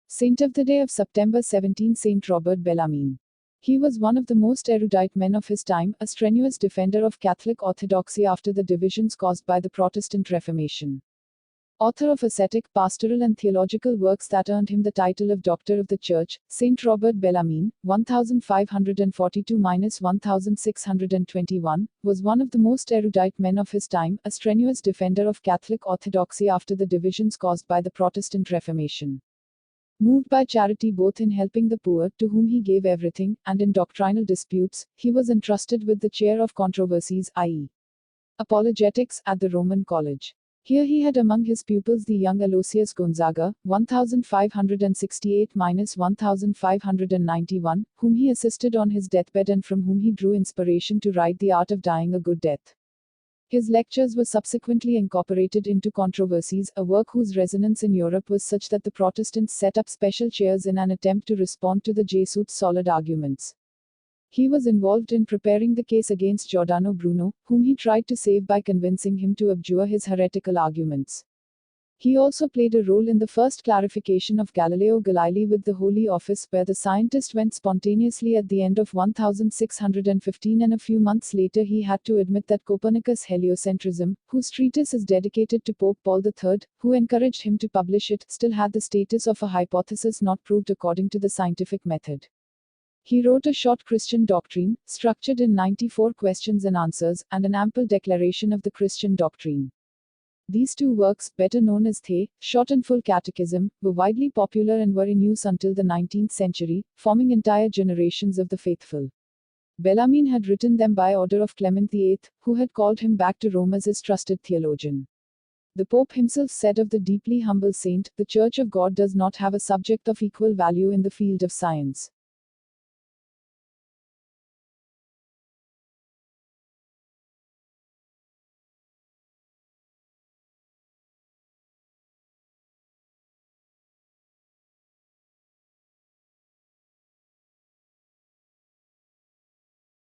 Saint of the day of September 17, Saint Robert Bellarmine. He was one of the most erudite men of his time, a strenuous defender of Catholic orthodoxy after the divisions caused by the Protestant Reformation. Author of ascetic, pastoral and theological works that earned him the title of Doctor of the Church, Saint Robert Bellarmine, 1542–1621, was one of the most erudite men of his time, a strenuous defender of Catholic orthodoxy after the divisions caused by the Protestant Reformation. Moved by charity both in helping the poor, to whom he gave everything, and in doctrinal disputes, he was entrusted with the chair of controversies, i.e., apologetics, at the Roman College. Here he had among his pupils the young Aloysius Gonzaga, 1568–1591, whom he assisted on his deathbed and from whom he drew inspiration to write The Art of Dying a Good Death. His lectures were subsequently incorporated into Controversies, a work whose resonance in Europe was such that the Protestants set up special chairs in an attempt to respond to the Jesuits' solid arguments. He was involved in preparing the case against Giordano Bruno, whom he tried to save by convincing him to abjure his heretical arguments. He also played a role in the first clarification of Galileo Galilei with the Holy Office, where the scientist went spontaneously at the end of 1615, and a few months later he had to admit that Copernicus' heliocentrism, whose treatise is dedicated to Pope Paul III, who encouraged him to publish it, still had the status of a hypothesis not proved according to the scientific method. He wrote a short Christian doctrine, structured in 94 questions and answers, and an ample declaration of the Christian doctrine. These two works, better known as The Short and Full Catechism, were widely popular and were in use until the 19th century, forming entire generations of the faithful. Bellarmine had written them by order of Clement VIII, who had called him back to Rome as his trusted theologian. The Pope himself said of the deeply humble saint, "The Church of God does not have a subject of equal value in the field of science.